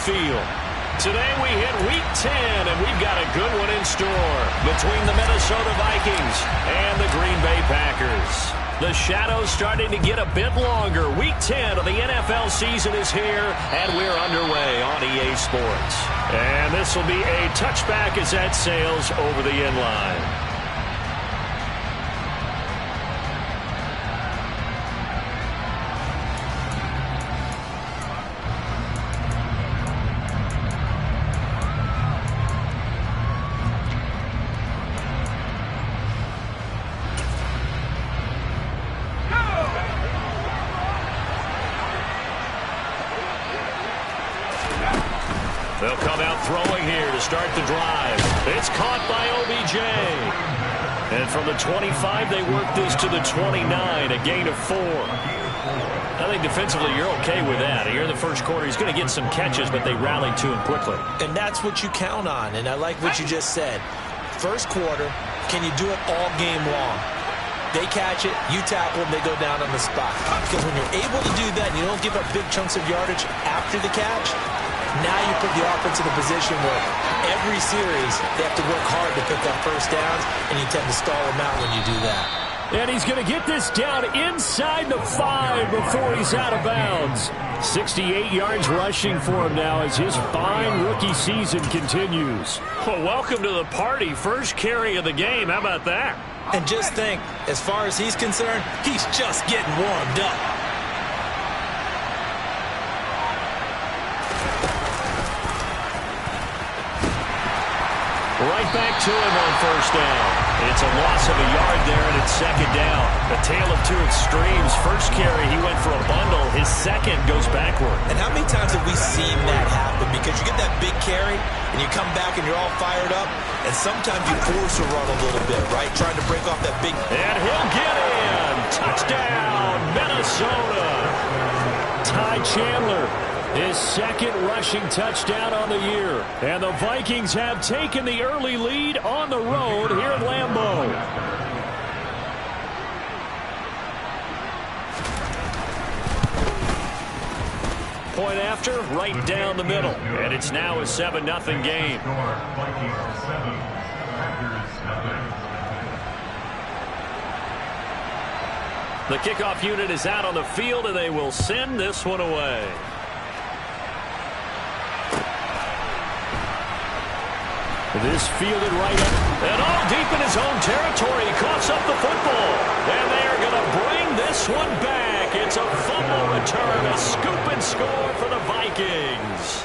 Field. Today we hit Week 10, and we've got a good one in store between the Minnesota Vikings and the Green Bay Packers. The shadow's starting to get a bit longer. Week 10 of the NFL season is here, and we're underway on EA Sports. And this will be a touchback as that sails over the end line. They'll come out throwing here to start the drive. It's caught by OBJ. And from the 25, they work this to the 29, a gain of 4. I think defensively you're okay with that. Here in the first quarter, he's going to get some catches, but they rallied to him quickly. And that's what you count on, and I like what you just said. First quarter, can you do it all game long? They catch it, you tackle them, they go down on the spot. Because when you're able to do that and you don't give up big chunks of yardage after the catch, now you put the offense in a position where every series they have to work hard to pick up first downs, and you tend to stall them out when you do that. And he's going to get this down inside the 5 before he's out of bounds. 68 yards rushing for him now as his fine rookie season continues. Well, welcome to the party. First carry of the game. How about that? And just think, as far as he's concerned, he's just getting warmed up. Right back to him on first down. It's a loss of a yard there, and it's second down. A tale of two extremes. First carry, he went for a bundle. His second goes backward. And how many times have we seen that happen? Because you get that big carry, and you come back and you're all fired up, and sometimes you force a run a little bit, right? Trying to break off that big... And he'll get in. Touchdown, Minnesota. Ty Chandler. His second rushing touchdown on the year. And the Vikings have taken the early lead on the road here at Lambeau. Point after, right down the middle. And it's now a 7-0 game. The kickoff unit is out on the field, and they will send this one away. This fielded right up, and all deep in his own territory. He coughs up the football, and they are going to bring this one back. It's a fumble return, a scoop and score for the Vikings.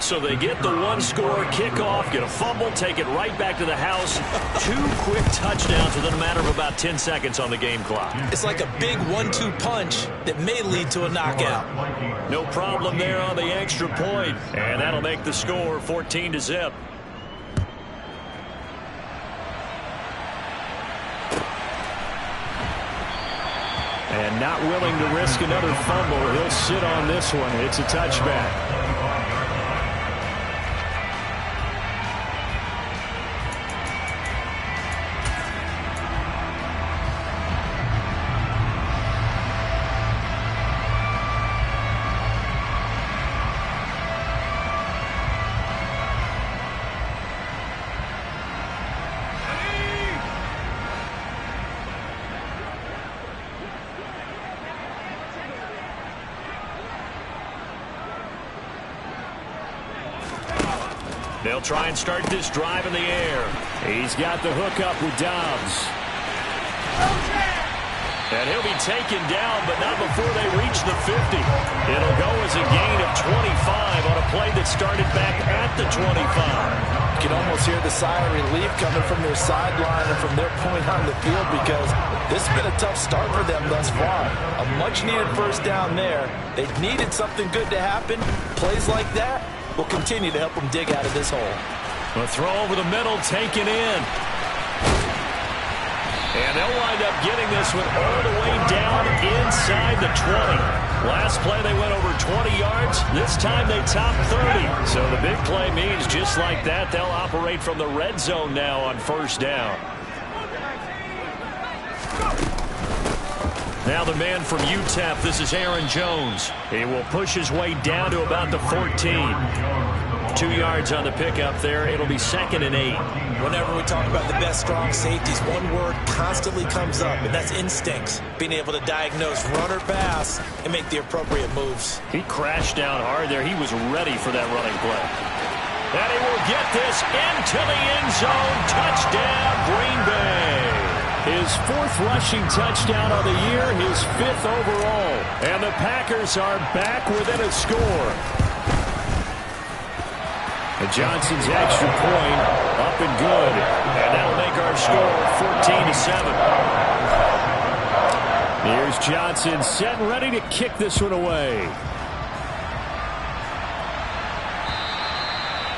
So they get the one-score kickoff, get a fumble, take it right back to the house. 2 quick touchdowns within a matter of about 10 seconds on the game clock. It's like a big 1-2 punch that may lead to a knockout. No problem there on the extra point, and that'll make the score 14-0. And not willing to risk another fumble, he'll sit on this one. It's a touchback. They'll try and start this drive in the air. He's got the hook up with Dobbs. And he'll be taken down, but not before they reach the 50. It'll go as a gain of 25 on a play that started back at the 25. You can almost hear the sigh of relief coming from their sideline and from their point on the field, because this has been a tough start for them thus far. A much-needed first down there. They needed something good to happen. Plays like that will continue to help them dig out of this hole. A throw over the middle, taken in. And they'll wind up getting this one all the way down inside the 20. Last play they went over 20 yards. This time they topped 30. So the big play means just like that, they'll operate from the red zone now on first down. Now the man from UTEP, this is Aaron Jones. He will push his way down to about the 14. 2 yards on the pickup there. It'll be 2nd and 8. Whenever we talk about the best strong safeties, one word constantly comes up, and that's instincts. Being able to diagnose run or pass and make the appropriate moves. He crashed down hard there. He was ready for that running play. And he will get this into the end zone. Touchdown, Green Bay. His 4th rushing touchdown of the year, his 5th overall. And the Packers are back within a score. And Johnson's extra point up and good. And that'll make our score 14-7. Here's Johnson set and ready to kick this one away.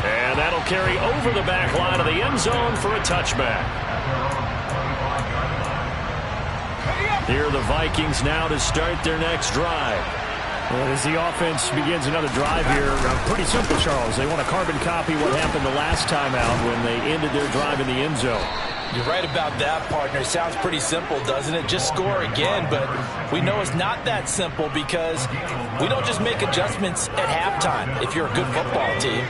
And that'll carry over the back line of the end zone for a touchback. Here are the Vikings now to start their next drive. Well, as the offense begins another drive here, pretty simple, Charles. They want to carbon copy what happened the last time out when they ended their drive in the end zone. You're right about that, partner. It sounds pretty simple, doesn't it? Just score again, but we know it's not that simple because we don't just make adjustments at halftime if you're a good football team.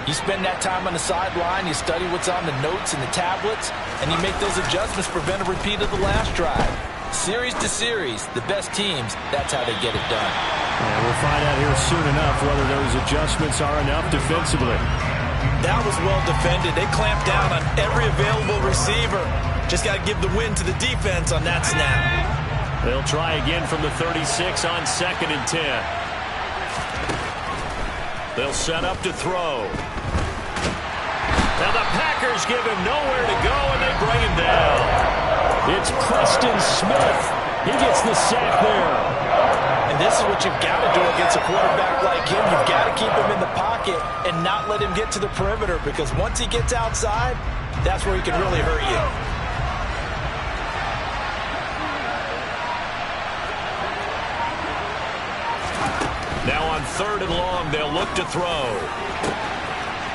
You spend that time on the sideline, you study what's on the notes and the tablets, and you make those adjustments to prevent a repeat of the last drive. Series to series, the best teams, that's how they get it done. And we'll find out here soon enough whether those adjustments are enough defensively. That was well defended. They clamped down on every available receiver. Just got to give the win to the defense on that snap. They'll try again from the 36 on 2nd and 10. They'll set up to throw. Now the Packers give him nowhere to go, and they bring him down. It's Preston Smith. He gets the sack there. And this is what you've got to do against a quarterback like him. You've got to keep him in the pocket and not let him get to the perimeter, because once he gets outside, that's where he can really hurt you. Now on 3rd and long, they'll look to throw.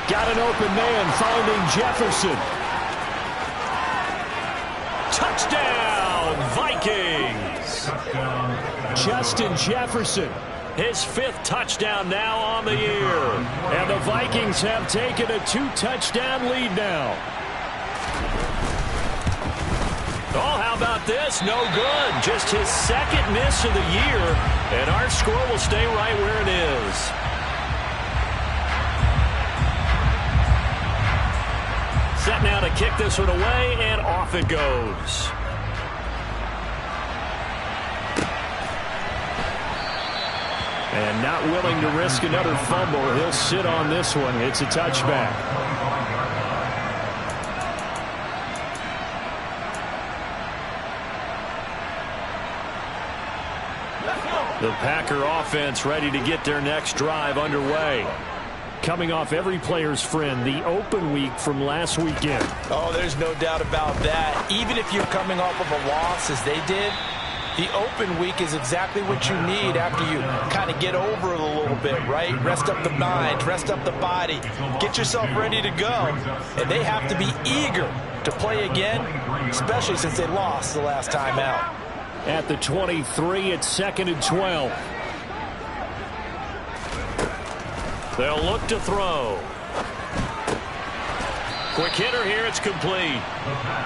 Got an open man finding Jefferson. Touchdown, Vikings! Justin Jefferson. His 5th touchdown now on the year. And the Vikings have taken a 2-touchdown lead now. Oh, how about this? No good. Just his 2nd miss of the year. And our score will stay right where it is. Set now to kick this one away, and off it goes. And not willing to risk another fumble. He'll sit on this one. It's a touchback. The Packer offense ready to get their next drive underway. Coming off every player's friend, the open week from last weekend. Oh, there's no doubt about that. Even if you're coming off of a loss as they did, the open week is exactly what you need after you kind of get over it a little bit, right? Rest up the mind, rest up the body, get yourself ready to go. And they have to be eager to play again, especially since they lost the last time out. At the 23, it's 2nd and 12. They'll look to throw. Quick hitter here, it's complete.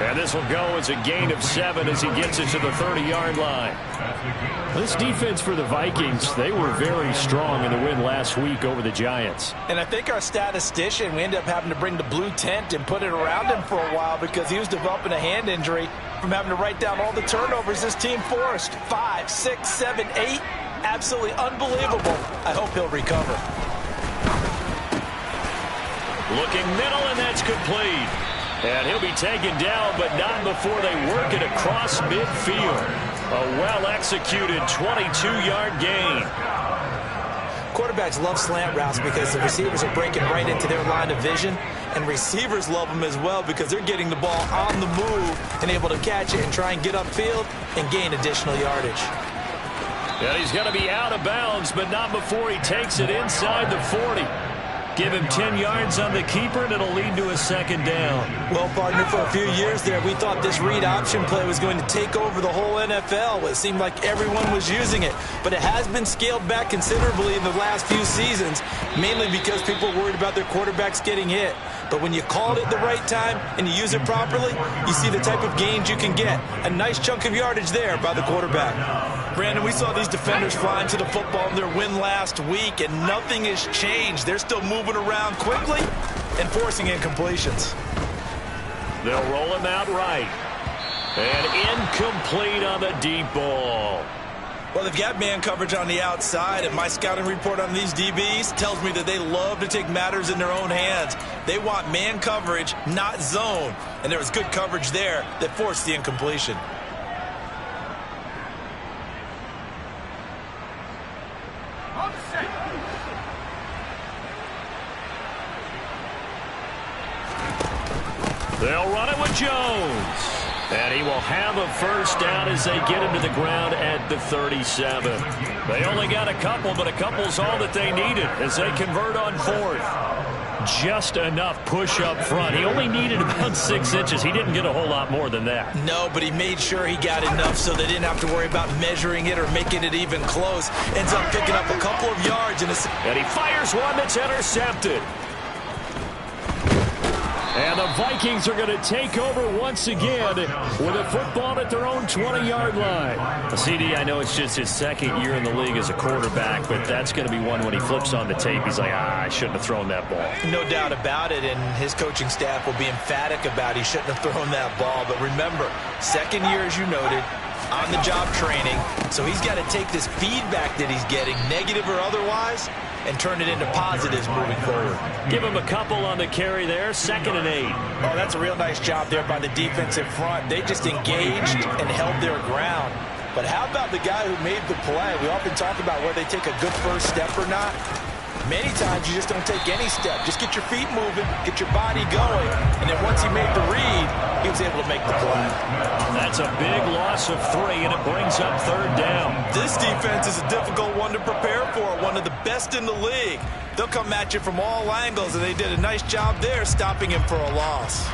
And this will go as a gain of 7 as he gets it to the 30-yard line. This defense for the Vikings, they were very strong in the win last week over the Giants. And I think our statistician, we ended up having to bring the blue tent and put it around him for a while because he was developing a hand injury from having to write down all the turnovers this team forced. 5, 6, 7, 8. Absolutely unbelievable. I hope he'll recover. Looking middle, and that's complete. And he'll be taken down, but not before they work it across midfield. A well-executed 22-yard gain. Quarterbacks love slant routes because the receivers are breaking right into their line of vision, and receivers love them as well because they're getting the ball on the move and able to catch it and try and get upfield and gain additional yardage. And he's going to be out of bounds, but not before he takes it inside the 40. Give him 10 yards on the keeper, and it'll lead to a second down. Well, partner, for a few years there, we thought this read option play was going to take over the whole NFL. It seemed like everyone was using it, but it has been scaled back considerably in the last few seasons, mainly because people are worried about their quarterbacks getting hit. But when you call it at the right time and you use it properly, you see the type of gains you can get. A nice chunk of yardage there by the quarterback. Brandon, we saw these defenders flying to the football in their win last week, and nothing has changed. They're still moving around quickly and forcing incompletions. They'll roll him out right. And incomplete on the deep ball. Well, they've got man coverage on the outside, and my scouting report on these DBs tells me that they love to take matters in their own hands. They want man coverage, not zone. And there was good coverage there that forced the incompletion. They'll run it with Jones. And he will have a first down as they get him to the ground at the 37. They only got a couple, but a couple's all that they needed as they convert on fourth. Just enough push up front. He only needed about 6 inches. He didn't get a whole lot more than that. No, but he made sure he got enough so they didn't have to worry about measuring it or making it even close. Ends up picking up a couple of yards. And he fires one that's intercepted. And the Vikings are going to take over once again with a football at their own 20-yard line. CD, I know it's just his second year in the league as a quarterback, but that's going to be one when he flips on the tape. He's like, I shouldn't have thrown that ball. No doubt about it, and his coaching staff will be emphatic about he shouldn't have thrown that ball. But remember, second year, as you noted, on-the-job training, so he's got to take this feedback that he's getting, negative or otherwise, and turn it into positives moving forward. Give him a couple on the carry there, 2nd and 8. Oh, that's a real nice job there by the defensive front. They just engaged and held their ground. But how about the guy who made the play? We often talk about whether they take a good first step or not. Many times you just don't take any step. Just get your feet moving, get your body going, and then once he made the read, he was able to make the play. That's a big loss of 3, and it brings up 3rd down. This defense is a difficult one to prepare for, one of the best in the league. They'll come at you from all angles, and they did a nice job there stopping him for a loss.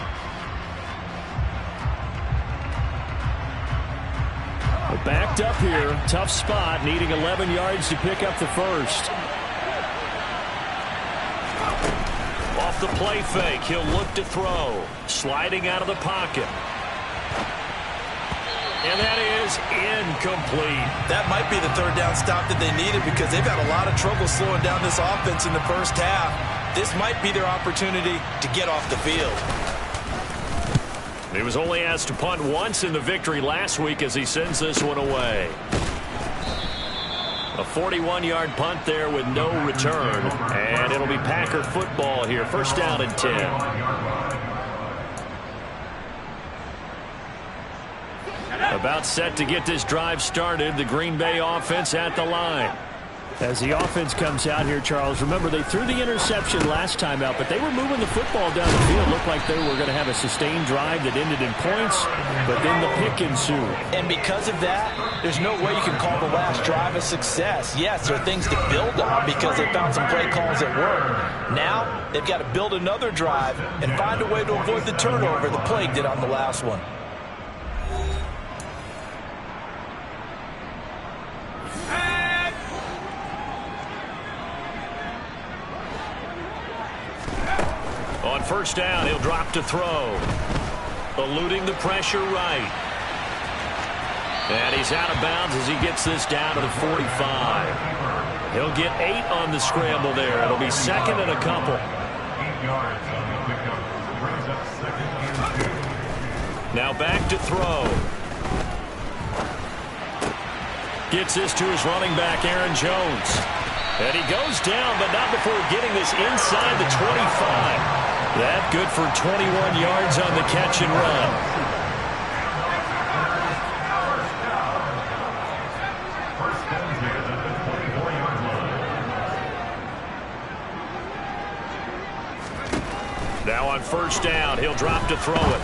Backed up here, tough spot, needing 11 yards to pick up the first. Off the play fake, he'll look to throw. Sliding out of the pocket. And that is incomplete. That might be the 3rd down stop that they needed because they've had a lot of trouble slowing down this offense in the first half. This might be their opportunity to get off the field. He was only asked to punt once in the victory last week as he sends this one away. A 41-yard punt there with no return. And it'll be Packer football here. 1st down and 10. About set to get this drive started. The Green Bay offense at the line. As the offense comes out here, Charles, remember they threw the interception last time out, but they were moving the football down the field. Looked like they were going to have a sustained drive that ended in points, but then the pick ensued. And because of that, there's no way you can call the last drive a success. Yes, there are things to build on because they found some play calls that work. Now, they've got to build another drive and find a way to avoid the turnover the plague did on the last one. On 1st down, he'll drop to throw. Eluding the pressure right. And he's out of bounds as he gets this down to the 45. He'll get 8 on the scramble there. It'll be 2nd and a couple. Now back to throw. Gets this to his running back, Aaron Jones. And he goes down, but not before getting this inside the 25. That good for 21 yards on the catch and run. Now on 1st down, he'll drop to throw it.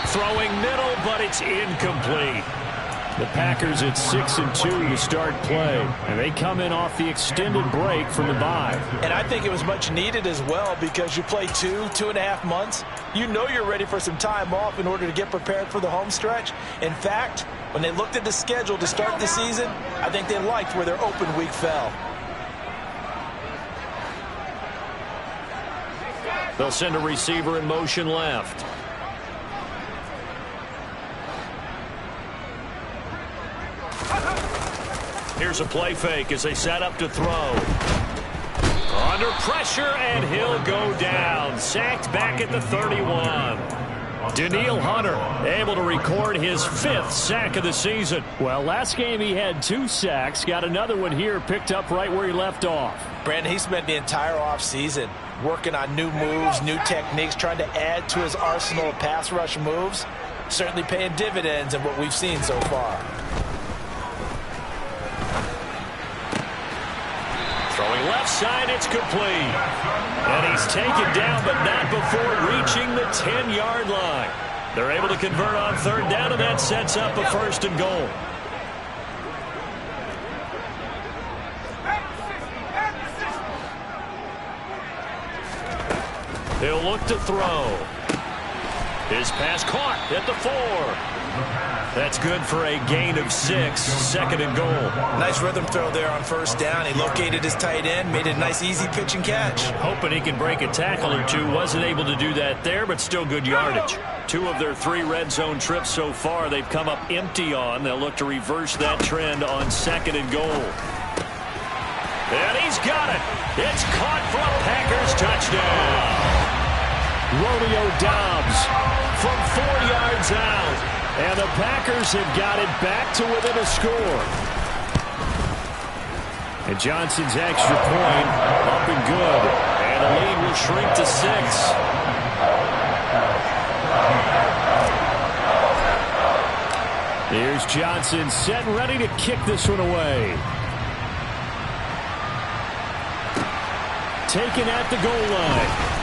Throwing middle, but it's incomplete. The Packers at 6-2 to start play, and they come in off the extended break from the bye. And I think it was much needed as well, because you play 2.5 months. You know you're ready for some time off in order to get prepared for the home stretch. In fact, when they looked at the schedule to start the season, I think they liked where their open week fell. They'll send a receiver in motion left. Here's a play fake as they set up to throw. Under pressure, and he'll go down. Sacked back at the 31. Danielle Hunter able to record his 5th sack of the season. Well, last game he had 2 sacks. Got another one here, picked up right where he left off. Brandon, he spent the entire offseason working on new moves, new techniques, trying to add to his arsenal of pass rush moves. Certainly paying dividends in what we've seen so far. Throwing left side, it's complete. And he's taken down, but not before reaching the 10-yard line. They're able to convert on 3rd down, and that sets up a 1st and goal. He'll look to throw. His pass caught at the 4. That's good for a gain of 6, 2nd and goal. Nice rhythm throw there on 1st down. He located his tight end, made it a nice easy pitch and catch. Hoping he can break a tackle or two. Wasn't able to do that there, but still good yardage. 2 of their 3 red zone trips so far they've come up empty on. They'll look to reverse that trend on 2nd and goal. And he's got it. It's caught for a Packers touchdown. Romeo Doubs From 4 yards out. and the Packers have got it back to within a score. And Johnson's extra point up and good. And the lead will shrink to 6. Here's Johnson set and ready to kick this one away. Taken at the goal line.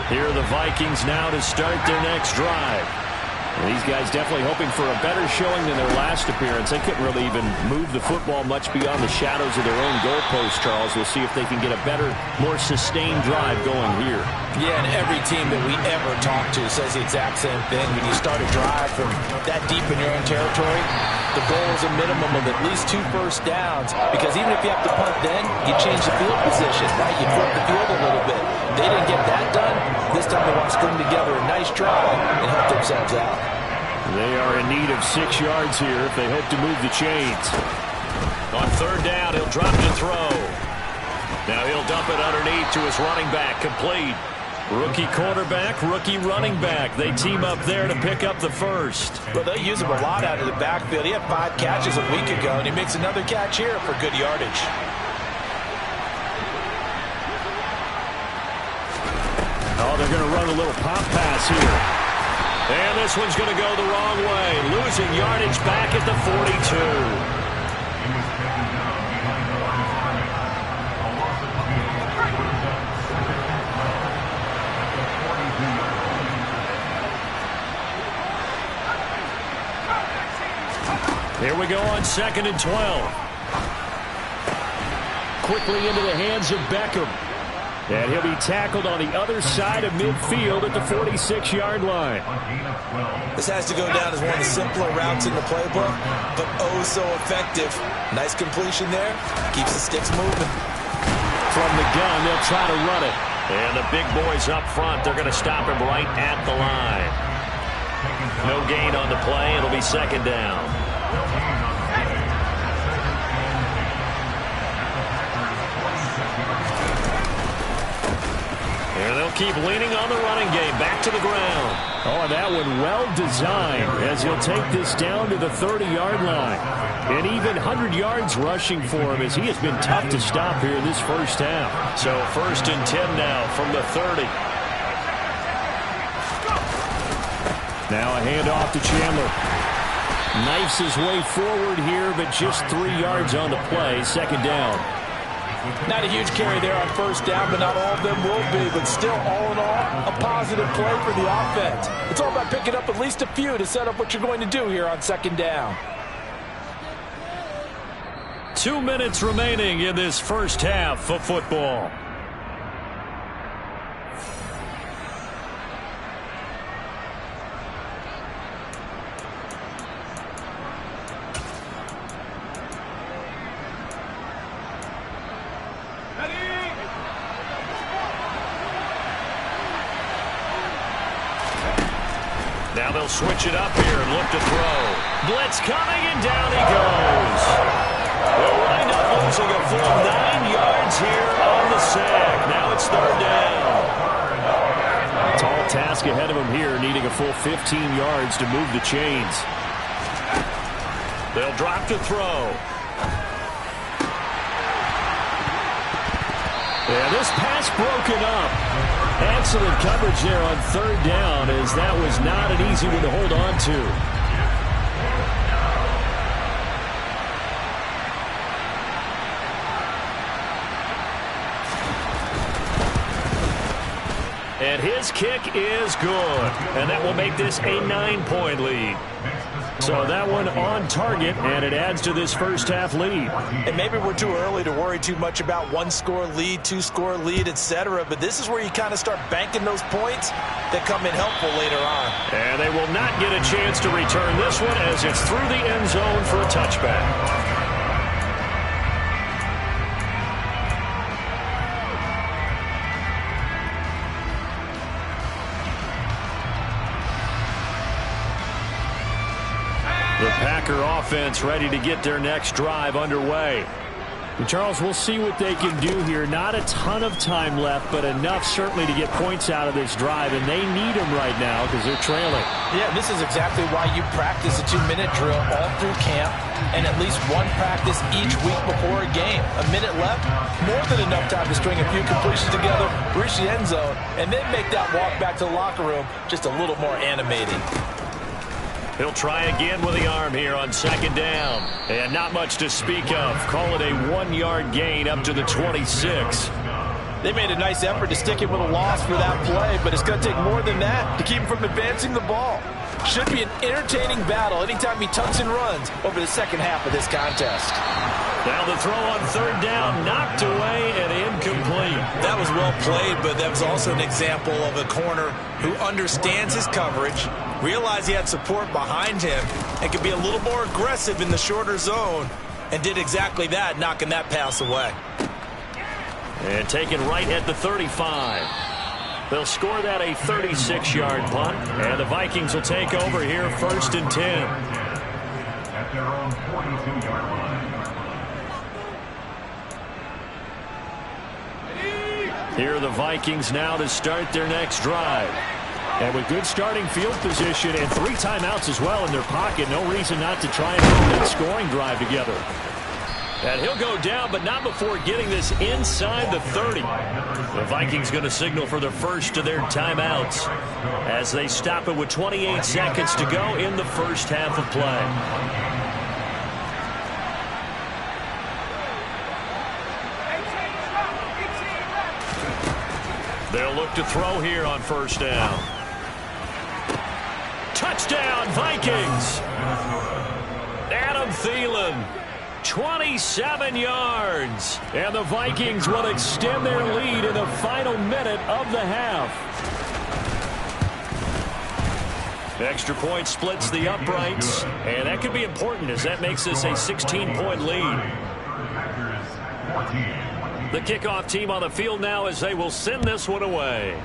Here are the Vikings now to start their next drive. And these guys definitely hoping for a better showing than their last appearance. They couldn't really even move the football much beyond the shadows of their own goalpost, Charles. We'll see if they can get a better, more sustained drive going here. Yeah, and every team that we ever talk to says the exact same thing. When you start a drive from that deep in your own territory, the goal is a minimum of at least 2 first downs, because even if you have to punt then, you change the field position, right? You flip the field a little bit. They didn't get that done. This time they want to string together a nice drive and help themselves out. They are in need of 6 yards here if they hope to move the chains. On 3rd down, he'll drop to throw. Now he'll dump it underneath to his running back, complete. Rookie quarterback, rookie running back. They team up there to pick up the first. Well, they use him a lot out of the backfield. He had 5 catches a week ago, and he makes another catch here for good yardage. Oh, they're going to run a little pop pass here. And this one's going to go the wrong way. Losing yardage back at the 42. Here we go on 2nd and 12. Quickly into the hands of Beckham. And he'll be tackled on the other side of midfield at the 46-yard line. This has to go down as one of the simpler routes in the playbook, but oh so effective. Nice completion there. Keeps the sticks moving. From the gun, they'll try to run it. And the big boys up front, they're going to stop him right at the line. No gain on the play. It'll be 2nd down. And they'll keep leaning on the running game. Back to the ground. Oh, that one well designed as he'll take this down to the 30-yard line. And even 100 yards rushing for him as he has been tough to stop here this first half. So 1st and 10 now from the 30. Now a handoff to Chandler. Knifes his way forward here, but just 3 yards on the play. Second down. Not a huge carry there on first down, but not all of them will be. But still, all in all, a positive play for the offense. It's all about picking up at least a few to set up what you're going to do here on second down. 2 minutes remaining in this first half of football. Now they'll switch it up here and look to throw. Blitz coming, and down he goes. They'll wind up losing a full 9 yards here on the sack. Now it's third down. Tall task ahead of him here, needing a full 15 yards to move the chains. They'll drop to throw. Yeah, this pass broken up. Excellent coverage there on third down, as that was not an easy one to hold on to. And his kick is good. And that will make this a 9-point lead. So that one on target, and it adds to this first half lead. And maybe we're too early to worry too much about 1-score lead, 2-score lead, etc. But this is where you kind of start banking those points that come in helpful later on. And they will not get a chance to return this one, as it's through the end zone for a touchback. The Packer offense ready to get their next drive underway. And Charles, we'll see what they can do here. Not a ton of time left, but enough certainly to get points out of this drive, and they need them right now because they're trailing. Yeah, this is exactly why you practice a 2-minute drill all through camp, and at least one practice each week before a game. A minute left, more than enough time to string a few completions together, reach the end zone, and then make that walk back to the locker room just a little more animating. He'll try again with the arm here on second down. And not much to speak of. Call it a 1-yard gain up to the 26. They made a nice effort to stick him with a loss for that play, but it's going to take more than that to keep him from advancing the ball. Should be an entertaining battle anytime he tucks and runs over the second half of this contest. Now the throw on third down, knocked away and incomplete. That was well played, but that was also an example of a corner who understands his coverage, realized he had support behind him, and could be a little more aggressive in the shorter zone, and did exactly that, knocking that pass away. And taken right at the 35. They'll score that a 36-yard punt, and the Vikings will take over here first and 10. At their own 42-yard line. Here are the Vikings now to start their next drive. And with good starting field position and 3 timeouts as well in their pocket, no reason not to try and put that scoring drive together. And he'll go down, but not before getting this inside the 30. The Vikings going to signal for the first of their timeouts as they stop it with 28 seconds to go in the first half of play. They'll look to throw here on first down. Touchdown, Vikings! Adam Thielen, 27 yards. And the Vikings will extend their lead in the final minute of the half. Extra point splits the uprights, and that could be important as that makes this a 16-point lead. The kickoff team on the field now as they will send this one away.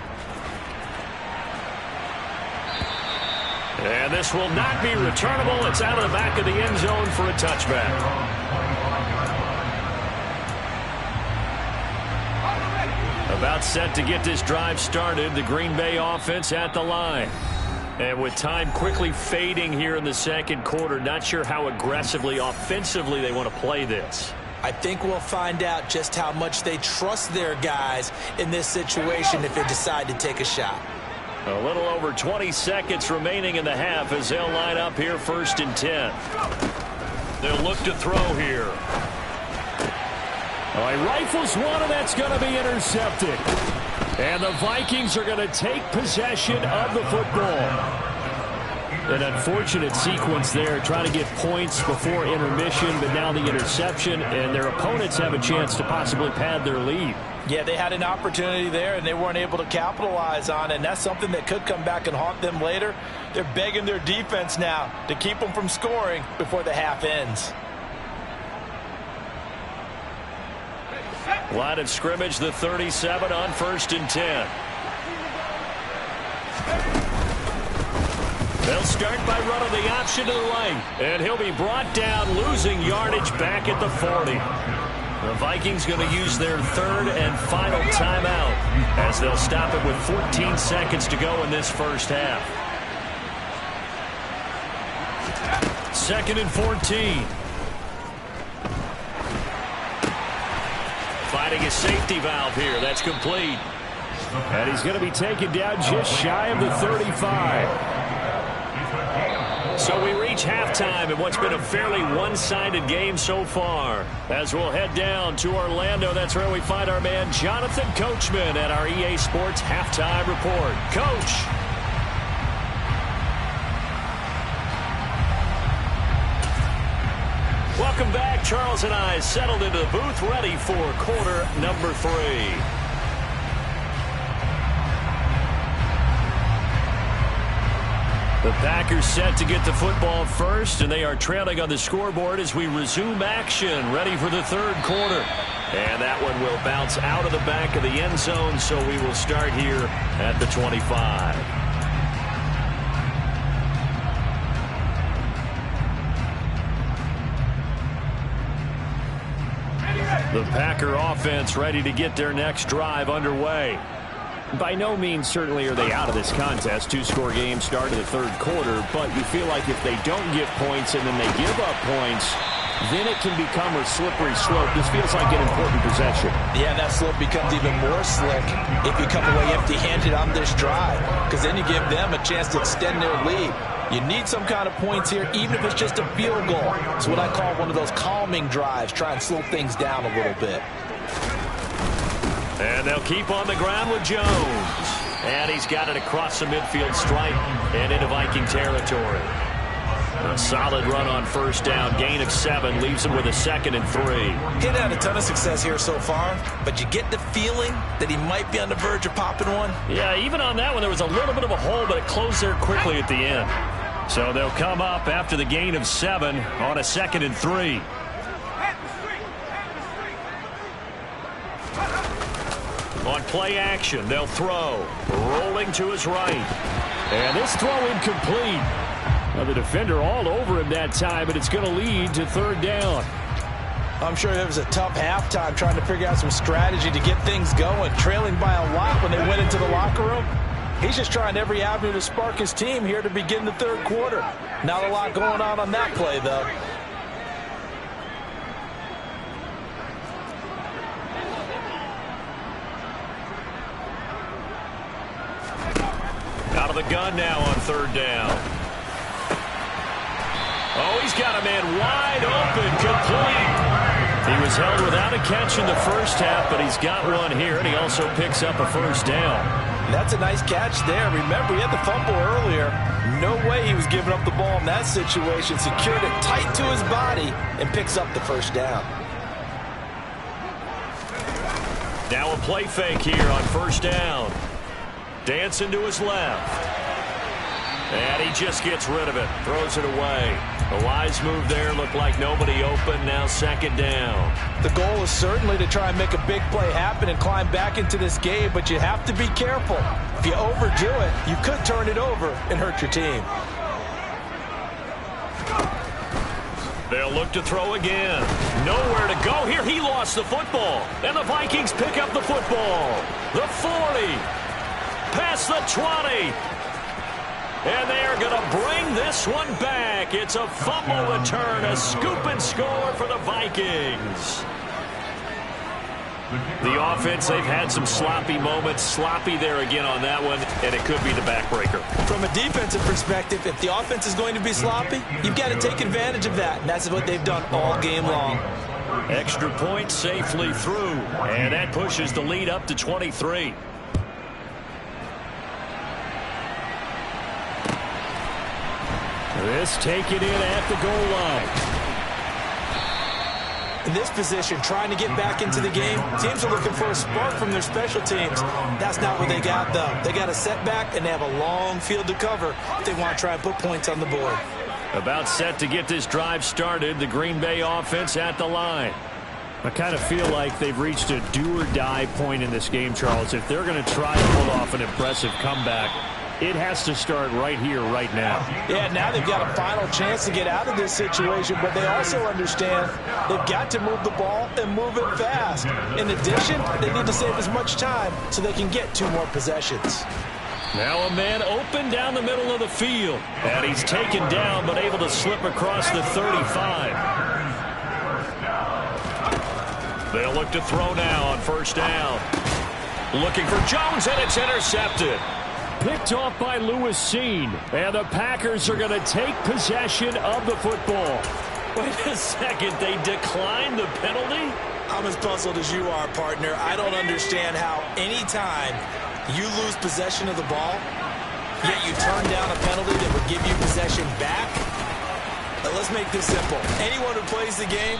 And this will not be returnable. It's out of the back of the end zone for a touchback. About set to get this drive started. The Green Bay offense at the line. And with time quickly fading here in the second quarter, not sure how aggressively, offensively they want to play this. I think we'll find out just how much they trust their guys in this situation if they decide to take a shot. A little over 20 seconds remaining in the half as they'll line up here 1st and 10. They'll look to throw here. All right, rifles one, and that's going to be intercepted. And the Vikings are going to take possession of the football. An unfortunate sequence there, trying to get points before intermission, but now the interception, and their opponents have a chance to possibly pad their lead. Yeah, they had an opportunity there, and they weren't able to capitalize on it, and that's something that could come back and haunt them later. They're begging their defense now to keep them from scoring before the half ends. Line of scrimmage, the 37 on 1st and 10. They'll start by running the option to the right, and he'll be brought down, losing yardage back at the 40. The Vikings going to use their 3rd and final timeout as they'll stop it with 14 seconds to go in this first half. 2nd and 14. Finding a safety valve here. That's complete. And he's going to be taken down just shy of the 35. So we reach halftime in what's been a fairly one-sided game so far. As we'll head down to Orlando, that's where we find our man Jonathan Coachman at our EA Sports Halftime Report. Coach. Welcome back. Charles and I settled into the booth, ready for quarter number 3. The Packers set to get the football first, and they are trailing on the scoreboard as we resume action, ready for the 3rd quarter. And that one will bounce out of the back of the end zone, so we will start here at the 25. The Packer offense ready to get their next drive underway. By no means certainly are they out of this contest. 2-score game start of the 3rd quarter, but you feel like if they don't get points and then they give up points, then it can become a slippery slope. This feels like an important possession. Yeah, that slope becomes even more slick if you come away empty-handed on this drive, because then you give them a chance to extend their lead. You need some kind of points here, even if it's just a field goal. It's what I call one of those calming drives. Try and slow things down a little bit. And they'll keep on the ground with Jones. And he's got it across the midfield stripe and into Viking territory. A solid run on 1st down. Gain of 7 leaves him with a 2nd and 3. He's had a ton of success here so far, but you get the feeling that he might be on the verge of popping one. Yeah, even on that one, there was a little bit of a hole, but it closed there quickly at the end. So they'll come up after the gain of 7 on a 2nd and 3. On play action, they'll throw. Rolling to his right. And this throw incomplete. Now the defender all over him that time, but it's going to lead to 3rd down. I'm sure it was a tough halftime trying to figure out some strategy to get things going. Trailing by a lot when they went into the locker room. He's just trying every avenue to spark his team here to begin the 3rd quarter. Not a lot going on that play, though. Out of the gun now on 3rd down. Oh, he's got a man wide open, complete. He was held without a catch in the first half, but he's got one here, and he also picks up a 1st down. That's a nice catch there. Remember, he had the fumble earlier. No way he was giving up the ball in that situation. Secured it tight to his body and picks up the 1st down. Now a play fake here on 1st down. Dancing to his left. And he just gets rid of it. Throws it away. A wise move there. Looked like nobody open. Now 2nd down. The goal is certainly to try and make a big play happen and climb back into this game, but you have to be careful. If you overdo it, you could turn it over and hurt your team. They'll look to throw again. Nowhere to go here. He lost the football. And the Vikings pick up the football. The 40. Past the 20. And they are going to bring this one back. It's a fumble return, a scoop and score for the Vikings. The offense, they've had some sloppy moments. Sloppy there again on that one, and it could be the backbreaker. From a defensive perspective, if the offense is going to be sloppy, you've got to take advantage of that. And that's what they've done all game long. Extra point safely through, and that pushes the lead up to 23. This taken in at the goal line. In this position, trying to get back into the game, teams are looking for a spark from their special teams. That's not what they got, though. They got a setback, and they have a long field to cover if they want to try and put points on the board. About set to get this drive started, the Green Bay offense at the line. I kind of feel like they've reached a do-or-die point in this game, Charles. If they're going to try to pull off an impressive comeback, it has to start right here, right now. Yeah, now they've got a final chance to get out of this situation, but they also understand they've got to move the ball and move it fast. In addition, they need to save as much time so they can get 2 more possessions. Now a man open down the middle of the field. And he's taken down, but able to slip across the 35. They'll look to throw now on first down. Looking for Jones, and it's intercepted. Picked off by Lewis Seen, and the Packers are going to take possession of the football. Wait a second, they declined the penalty? I'm as puzzled as you are, partner. I don't understand how any time you lose possession of the ball, yet you turn down a penalty that would give you possession back. Now, let's make this simple. Anyone who plays the game,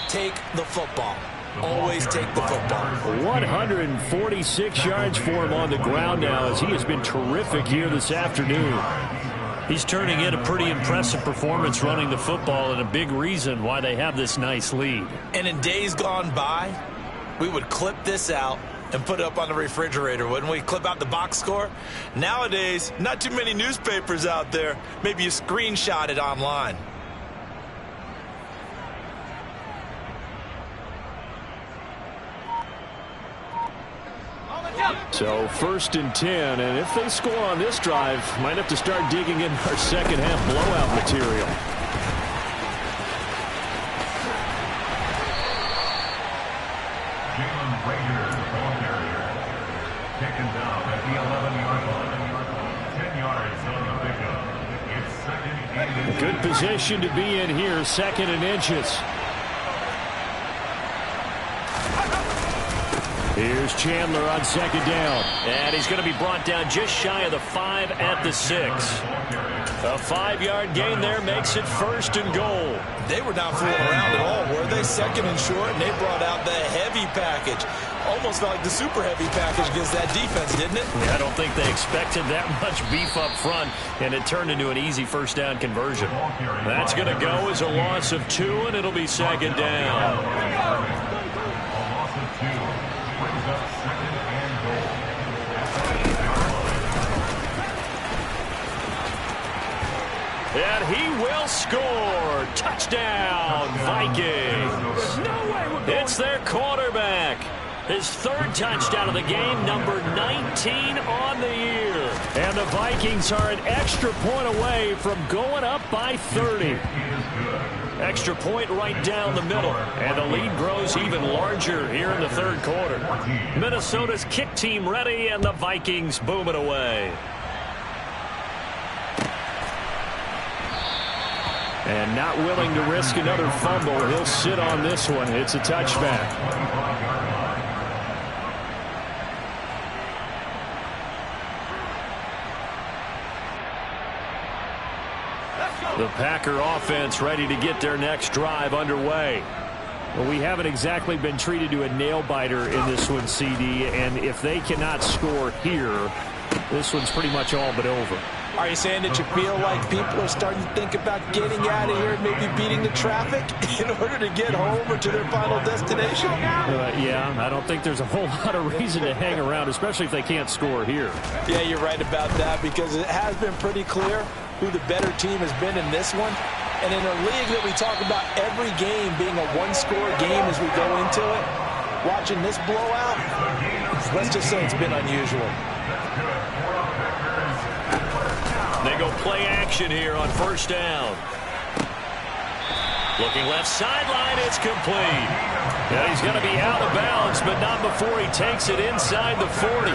take the football. Always take the football. 146 yards for him on the ground now, as he has been terrific here this afternoon. He's turning in a pretty impressive performance running the football, and a big reason why they have this nice lead. And in days gone by, we would clip this out and put it up on the refrigerator, wouldn't we? Clip out the box score. Nowadays, not too many newspapers out there. Maybe you screenshot it online. So 1st and 10, and if they score on this drive, might have to start digging in our second half blowout material. Taken down at the 11-yard line. 10 yards on the pickup. It's 2nd and inches. Good position to be in here, 2nd and inches. Here's Chandler on 2nd down. And he's going to be brought down just shy of the 5 at the 6. A 5-yard gain there makes it 1st and goal. They were not fooling around at all, were they? 2nd and short, and they brought out the heavy package. Almost felt like the super heavy package against that defense, didn't it? Yeah, I don't think they expected that much beef up front, and it turned into an easy 1st down conversion. That's going to go as a loss of 2, and it'll be 2nd down. A loss of 2 brings up 2nd and goal. And he will score. Touchdown, Vikings. It's their quarterback. His 3rd touchdown of the game, number 19 on the year. And the Vikings are an extra point away from going up by 30. Extra point right down the middle. And the lead grows even larger here in the 3rd quarter. Minnesota's kick team ready, and the Vikings boom it away. And not willing to risk another fumble. He'll sit on this one. It's a touchback. The Packer offense ready to get their next drive underway. Well, we haven't exactly been treated to a nail-biter in this one, CD, and if they cannot score here, this one's pretty much all but over. Are you saying that you feel like people are starting to think about getting out of here and maybe beating the traffic in order to get home or to their final destination? Yeah, I don't think there's a whole lot of reason to hang around, especially if they can't score here. Yeah, you're right about that, because it has been pretty clear who the better team has been in this one. And in a league that we talk about every game being a one-score game as we go into it, watching this blowout, let's just say it's been unusual. They go play action here on 1st down. Looking left sideline, it's complete. And he's going to be out of bounds, but not before he takes it inside the 40.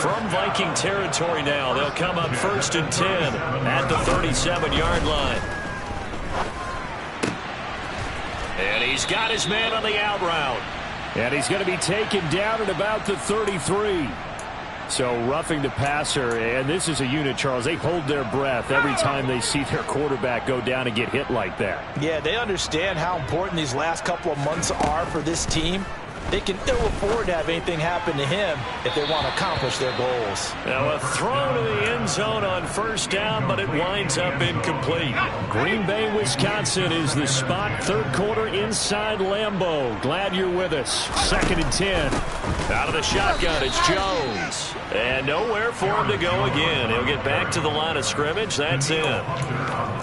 From Viking territory now, they'll come up 1st and 10 at the 37-yard line. And he's got his man on the out route. And he's going to be taken down at about the 33. So roughing the passer, and this is a unit, Charles. They hold their breath every time they see their quarterback go down and get hit like that. Yeah, they understand how important these last couple of months are for this team. They can ill afford to have anything happen to him if they want to accomplish their goals. Now a throw to the end zone on 1st down, but it winds up incomplete. Green Bay, Wisconsin is the spot. 3rd quarter inside Lambeau. Glad you're with us. 2nd and 10. Out of the shotgun, it's Jones. And nowhere for him to go again. He'll get back to the line of scrimmage. That's it.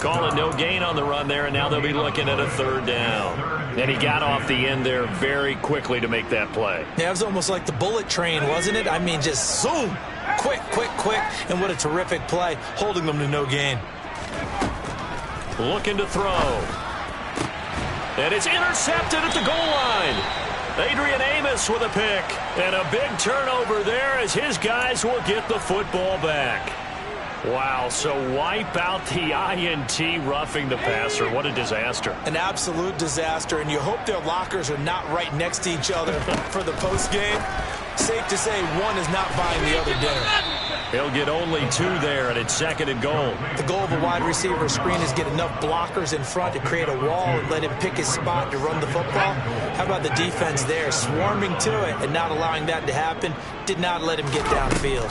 Calling no gain on the run there, and now they'll be looking at a 3rd down. And he got off the end there very quickly to make that play. Yeah, it was almost like the bullet train, wasn't it? I mean, just zoom. Quick, quick, quick. And what a terrific play, holding them to no gain. Looking to throw. And it's intercepted at the goal line. Adrian Amos with a pick. And a big turnover there as his guys will get the football back. Wow, so wipe out the INT, roughing the passer. What a disaster. An absolute disaster, and you hope their lockers are not right next to each other for the postgame. Safe to say one is not buying the other dinner. He'll get only 2 there, and it's 2nd and goal. The goal of a wide receiver screen is get enough blockers in front to create a wall and let him pick his spot to run the football. How about the defense there, swarming to it and not allowing that to happen? Did not let him get downfield.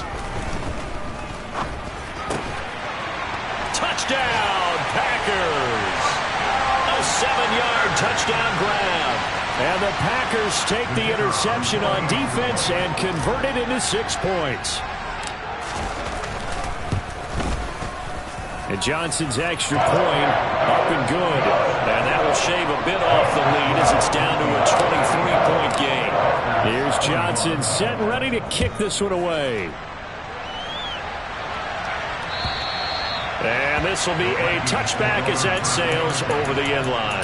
Touchdown, Packers! A 7-yard touchdown grab. And the Packers take the interception on defense and convert it into 6 points. And Johnson's extra point up and good. And that will shave a bit off the lead as it's down to a 23-point game. Here's Johnson set and ready to kick this one away. And this will be a touchback as that sails over the end line.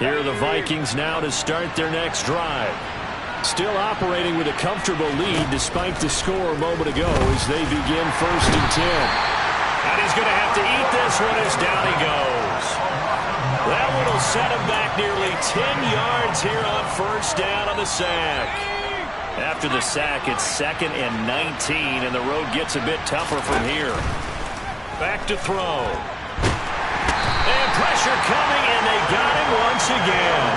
Here are the Vikings now to start their next drive. Still operating with a comfortable lead despite the score a moment ago as they begin 1st and 10. And he's going to have to eat this one as down he goes. That one will set him back nearly 10 yards here on 1st down on the sack. After the sack, it's 2nd and 19, and the road gets a bit tougher from here. Back to throw. And pressure coming, and they got him once again.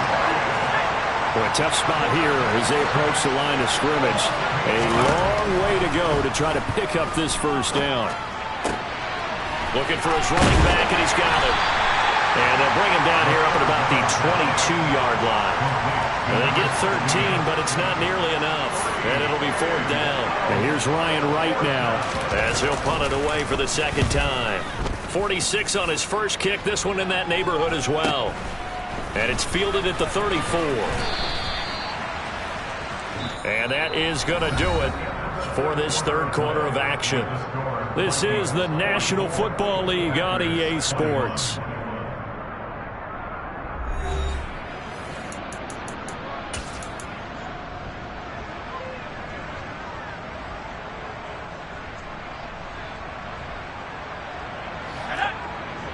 Well, a tough spot here as they approach the line of scrimmage. A long way to go to try to pick up this 1st down. Looking for his running back, and he's got it. And they'll bring him down here up at about the 22-yard line. And they get 13, but it's not nearly enough. And it'll be 4th down. And here's Ryan Wright now, as he'll punt it away for the 2nd time. 46 on his first kick. This one in that neighborhood as well. And it's fielded at the 34. And that is going to do it for this 3rd quarter of action. This is the National Football League on EA Sports.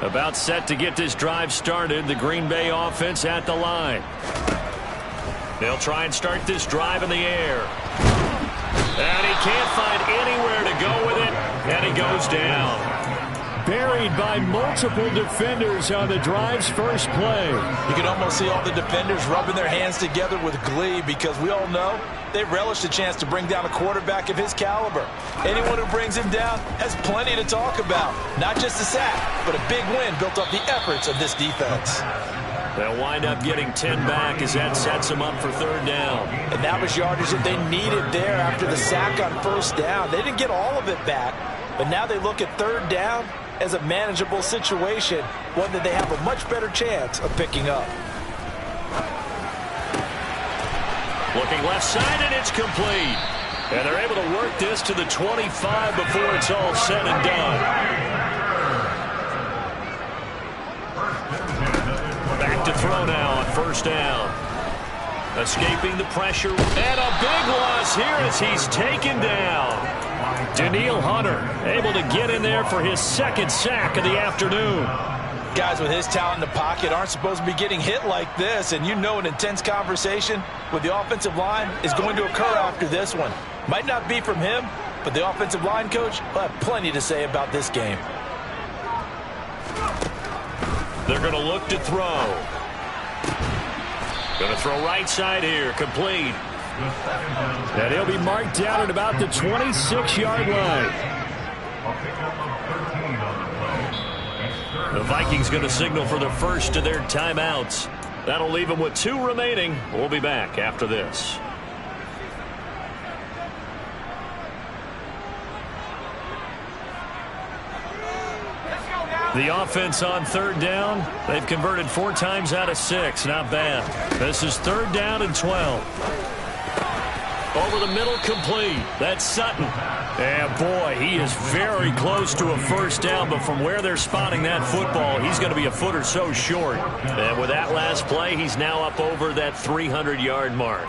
About set to get this drive started. The Green Bay offense at the line. They'll try and start this drive in the air. And he can't find anywhere to go with it. And he goes down. Buried by multiple defenders on the drive's first play. You can almost see all the defenders rubbing their hands together with glee because we all know they relish the chance to bring down a quarterback of his caliber. Anyone who brings him down has plenty to talk about. Not just a sack, but a big win built off the efforts of this defense. They'll wind up getting 10 back as that sets them up for 3rd down. And that was yardage that they needed there after the sack on 1st down. They didn't get all of it back, but now they look at 3rd down as a manageable situation, one that they have a much better chance of picking up. Looking left side, and it's complete. And they're able to work this to the 25 before it's all said and done. look to throw now on first down. Escaping the pressure, and a big loss here as he's taken down. Danielle Hunter able to get in there for his second sack of the afternoon. Guys with his talent in the pocket aren't supposed to be getting hit like this, and you know an intense conversation with the offensive line is going to occur after this one. Might not be from him, but the offensive line coach will have plenty to say about this game. They're going to look to throw. Going to throw right side here, complete. And he'll be marked down at about the 26-yard line. The Vikings going to signal for the first of their timeouts. That'll leave them with 2 remaining. We'll be back after this. The offense on third down. They've converted 4 times out of 6. Not bad. This is 3rd down and 12. Over the middle, complete. That's Sutton. And boy, he is very close to a first down, but from where they're spotting that football, he's going to be a foot or so short. And with that last play, he's now up over that 300-yard mark.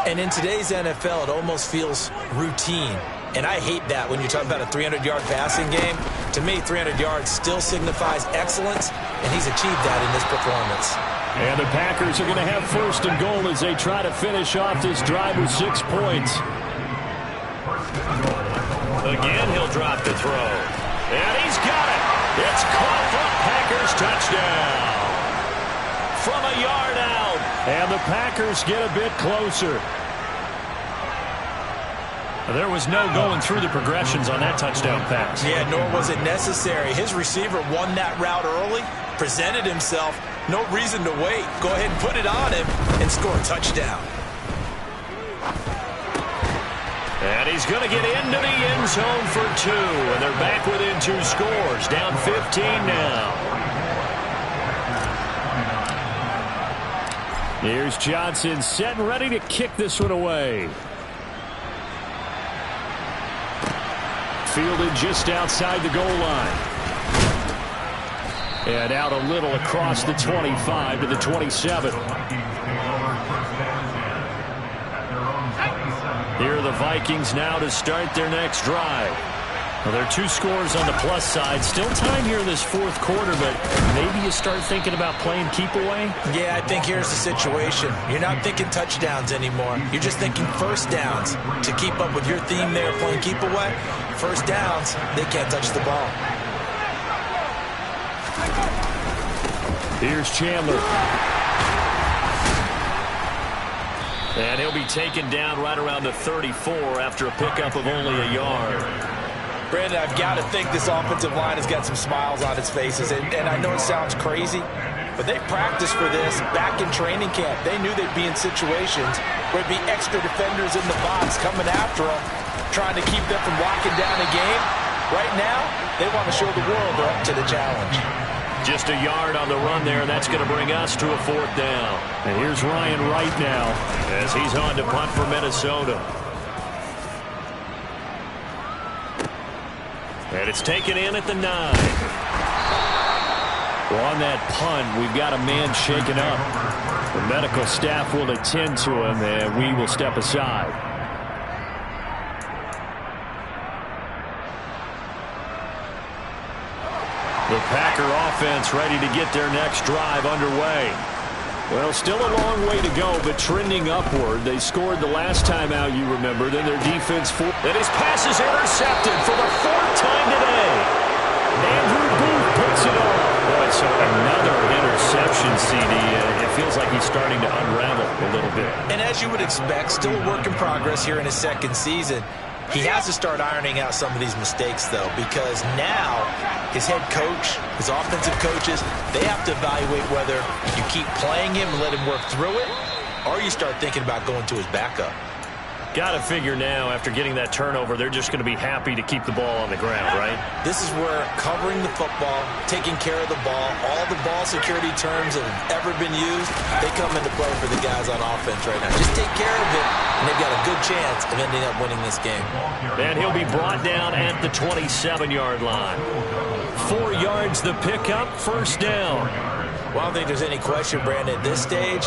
And in today's NFL, it almost feels routine. And I hate that when you talk about a 300-yard passing game. To me, 300 yards still signifies excellence, and he's achieved that in this performance. And the Packers are going to have first and goal as they try to finish off this drive with 6 points. Again, he'll drop the throw. And he's got it. It's caught for a Packers touchdown. From a yard out. And the Packers get a bit closer. There was no going through the progressions on that touchdown pass. Yeah, nor was it necessary. His receiver won that route early, presented himself. No reason to wait. Go ahead and put it on him and score a touchdown. And he's going to get into the end zone for 2. And they're back within 2 scores. Down 15 now. Here's Johnson set and ready to kick this one away. Fielded just outside the goal line. And out a little across the 25 to the 27. Here are the Vikings now to start their next drive. Well, there are 2 scores on the plus side. Still time here in this 4th quarter, but maybe you start thinking about playing keep away? Yeah, I think here's the situation. You're not thinking touchdowns anymore. You're just thinking first downs. To keep up with your theme there, playing keep away, first downs, they can't touch the ball. Here's Chandler. And he'll be taken down right around the 34 after a pickup of only a yard. Brandon, I've got to think this offensive line has got some smiles on its faces. And I know it sounds crazy, but they practiced for this back in training camp. They knew they'd be in situations where there'd be extra defenders in the box coming after them, trying to keep them from locking down a game. Right now, they want to show the world they're up to the challenge. Just a yard on the run there, and that's going to bring us to a 4th down. And here's Ryan Wright now as he's on to punt for Minnesota. And it's taken in at the 9. Well, on that punt, we've got a man shaken up. The medical staff will attend to him, and we will step aside. The Packer offense ready to get their next drive underway. Well, still a long way to go, but trending upward. They scored the last time out, you remember. Then their defense... And his pass is intercepted for the 4th time today. Andrew Booth puts it on. Boy, so another interception, CD. It feels like he's starting to unravel a little bit. And as you would expect, still a work in progress here in his 2nd season. He has to start ironing out some of these mistakes, though, because now his head coach, his offensive coaches, they have to evaluate whether you keep playing him and let him work through it, or you start thinking about going to his backup. Got to figure now, after getting that turnover, they're just going to be happy to keep the ball on the ground, right? This is where covering the football, taking care of the ball, all the ball security terms that have ever been used, they come into play for the guys on offense right now. Just take care of it, and they've got a good chance of ending up winning this game. And he'll be brought down at the 27-yard line. 4 yards the pickup, first down. Well, I don't think there's any question, Brandon, at this stage.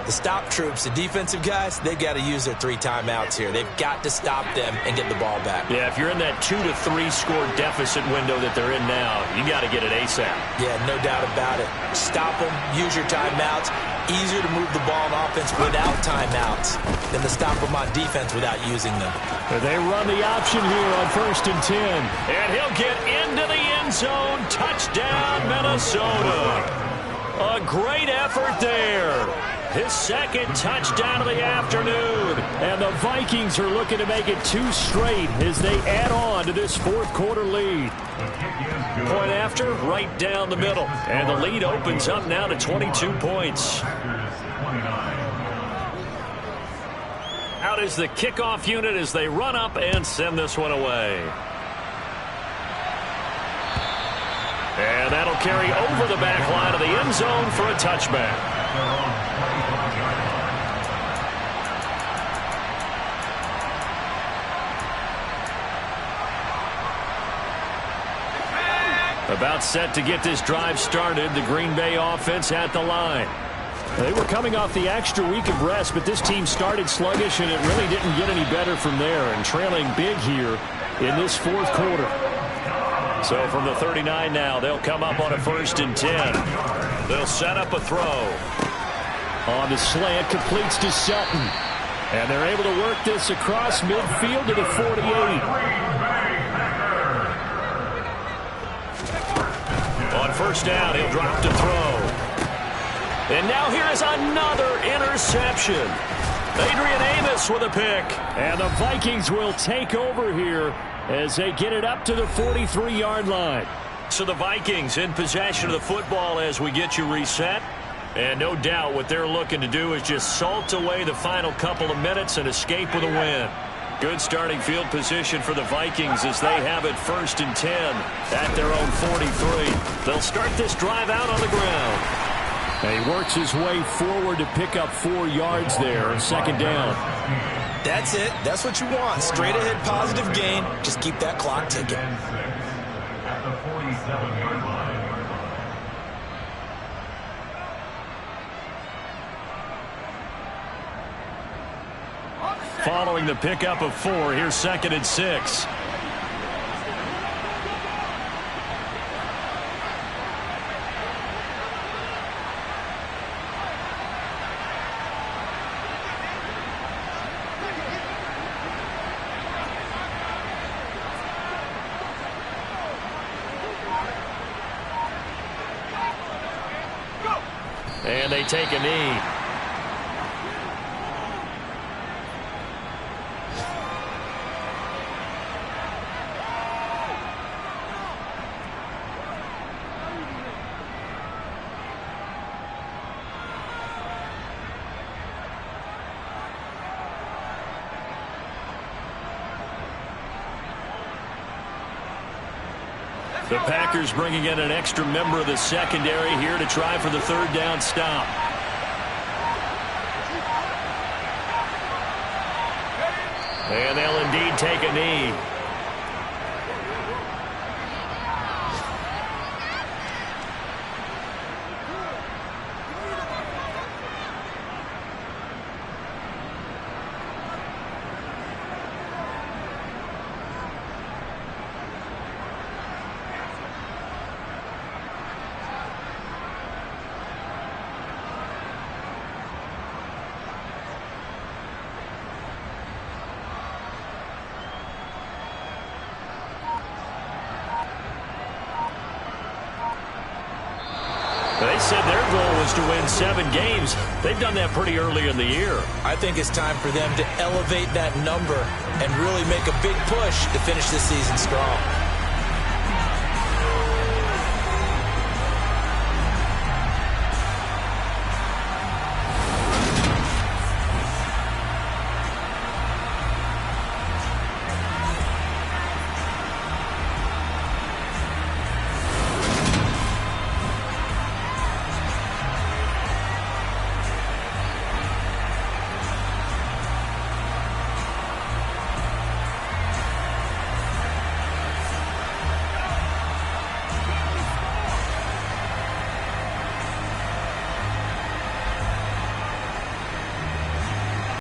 The stop troops, the defensive guys, they've got to use their 3 timeouts here. They've got to stop them and get the ball back. Yeah, if you're in that 2 to 3 score deficit window that they're in now, you got to get it ASAP. Yeah, no doubt about it. Stop them, use your timeouts. Easier to move the ball on offense without timeouts than to stop them on defense without using them. They run the option here on 1st and 10. And he'll get into the end zone. Touchdown, Minnesota. A great effort there. His second touchdown of the afternoon. And the Vikings are looking to make it 2 straight as they add on to this 4th quarter lead. Point after, right down the middle. And the lead opens up now to 22 points. Out is the kickoff unit as they run up and send this one away. And that'll carry over the back line of the end zone for a touchback. About set to get this drive started, the Green Bay offense at the line. They were coming off the extra week of rest, but this team started sluggish, and it really didn't get any better from there, and trailing big here in this 4th quarter. So from the 39 now, they'll come up on a 1st and 10. They'll set up a throw. On the slant, completes to Sutton. And they're able to work this across midfield to the 48. On 1st down, he'll drop to throw. And now here is another interception. Adrian Amos with a pick. And the Vikings will take over here as they get it up to the 43-yard line. So the Vikings in possession of the football as we get you reset. And no doubt what they're looking to do is just salt away the final couple of minutes and escape with a win. Good starting field position for the Vikings as they have it 1st and 10 at their own 43. They'll start this drive out on the ground. And he works his way forward to pick up 4 yards there, 2nd down. That's it. That's what you want. Straight ahead positive gain. Just keep that clock ticking. At the 47-yard line. Following the pickup of 4, here's 2nd and 6. And they take a knee. The Packers bringing in an extra member of the secondary here to try for the 3rd down stop. And they'll indeed take a knee. They said their goal was to win 7 games. They've done that pretty early in the year. I think it's time for them to elevate that number and really make a big push to finish this season strong.